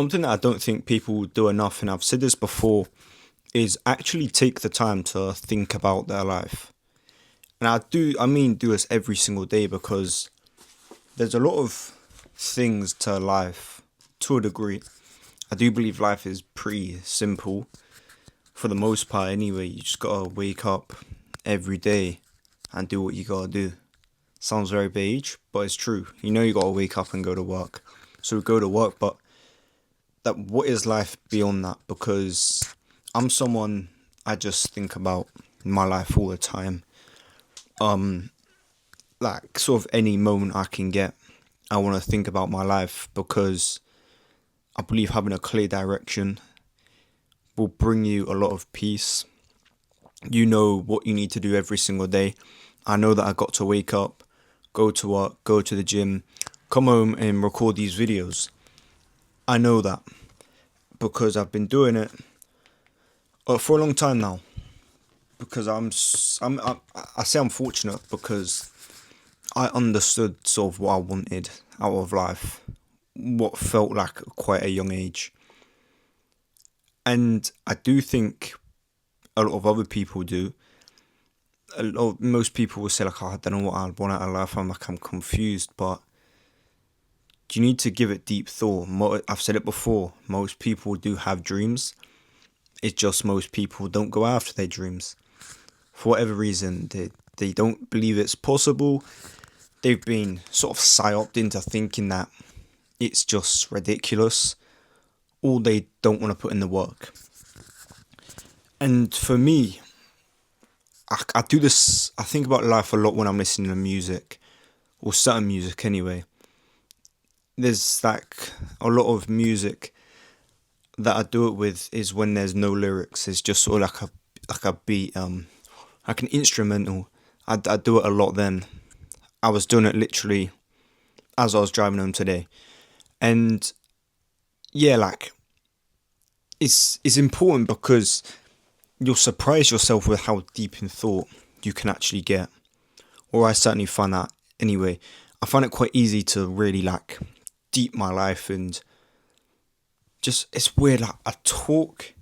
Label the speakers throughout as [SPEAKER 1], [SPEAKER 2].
[SPEAKER 1] Something that I don't think people do enough, and I've said this before, is actually take the time to think about their life. And I mean do this every single day because there's a lot of things to life to a degree. I do believe life is pretty simple for the most part anyway. You just gotta wake up every day and do what you gotta do. Sounds very beige, but it's true. You know you gotta wake up and go to work. So go to work, but that what is life beyond that? Because I'm someone I just think about my life all the time. Um, like sort of any moment I can get, I want to think about my life because I believe having a clear direction will bring you a lot of peace. You know what you need to do every single day. I know that I got to wake up, go to work, go to the gym, come home and record these videos. I know that because I've been doing it for a long time now. Because I say I'm fortunate because I understood sort of what I wanted out of life, what felt like quite a young age, and I do think a lot of other people do. Most people will say like, "Oh, I don't know what I want out of life." I'm confused, but you need to give it deep thought. I've said it before. Most people do have dreams. It's just most people don't go after their dreams for whatever reason. They don't believe it's possible. They've been sort of psyoped into thinking that it's just ridiculous, or they don't want to put in the work. And for me, I do this. I think about life a lot when I'm listening to music, or certain music anyway. There's like a lot of music that I do it with is when there's no lyrics. It's just sort of like a beat, like an instrumental. I do it a lot then. I was doing it literally as I was driving home today, and yeah, like it's important because you'll surprise yourself with how deep in thought you can actually get. Or I certainly find that anyway. I find it quite easy to really like deep my life and just it's weird. Like I talk,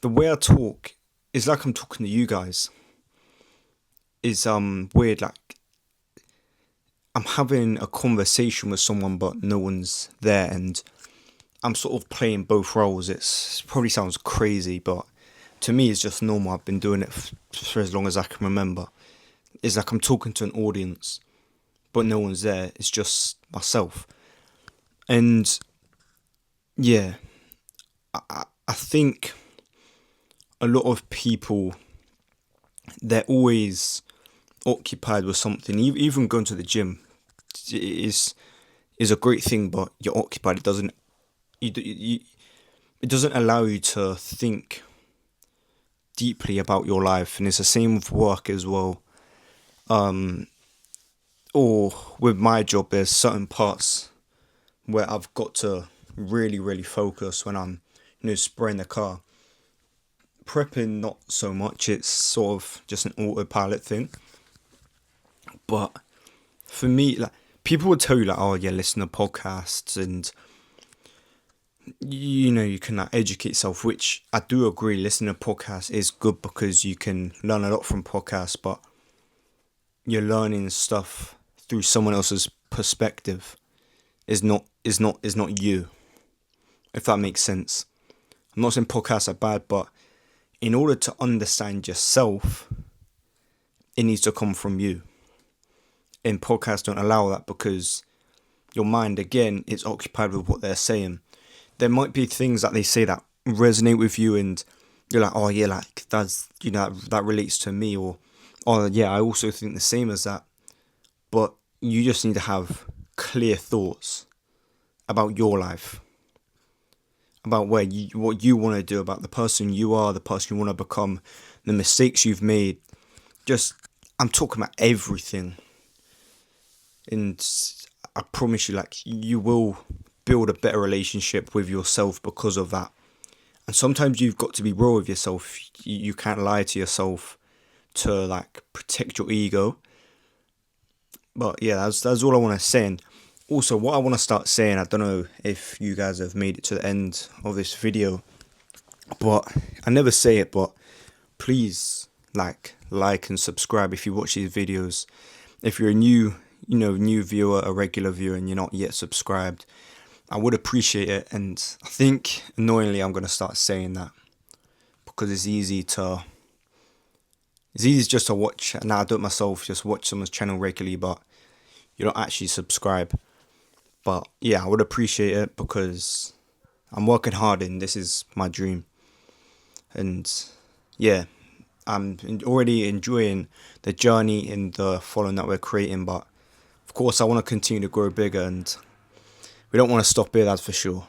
[SPEAKER 1] the way I talk is like I'm talking to you guys. Is weird. Like I'm having a conversation with someone, but no one's there, and I'm sort of playing both roles. It probably sounds crazy, but to me, it's just normal. I've been doing it for as long as I can remember. It's like I'm talking to an audience, but no one's there. It's just myself. And yeah, I think a lot of people, they're always occupied with something. Even going to the gym is is a great thing, but you're occupied. You it doesn't allow you to think deeply about your life, and it's the same with work as well. Um, or with my job, there's certain parts where I've got to really focus when I'm, spraying the car. Prepping, not so much. It's sort of just an autopilot thing. But for me, like people would tell you, like, oh yeah, listen to podcasts and you can like, educate yourself. Which I do agree. Listening to podcasts is good because you can learn a lot from podcasts, but you're learning stuff through someone else's perspective. Is not you. If that makes sense. I'm not saying podcasts are bad, but in order to understand yourself, it needs to come from you. And podcasts don't allow that because your mind, again, is occupied with what they're saying. There might be things that they say that resonate with you, and you're like, oh yeah, like that's that relates to me, or oh yeah, I also think the same as that. But you just need to have clear thoughts about your life, about what you want to do, about the person you are, the person you want to become, the mistakes you've made. Just I'm talking about everything, and I promise you, like you will build a better relationship with yourself because of that. And sometimes you've got to be real with yourself. You can't lie to yourself to like protect your ego. But yeah, that's all I want to say. And Also, what I want to start saying, I don't know if you guys have made it to the end of this video, but I never say it, but please like and subscribe if you watch these videos. If you're a new viewer, a regular viewer, and you're not yet subscribed, I would appreciate it. And I think annoyingly I'm gonna start saying that because it's easy just to watch. Now I do it myself, just watch someone's channel regularly, but you don't actually subscribe. But yeah, I would appreciate it because I'm working hard and this is my dream. And yeah, I'm already enjoying the journey in the following that we're creating, but of course I want to continue to grow bigger, and we don't want to stop here, that's for sure.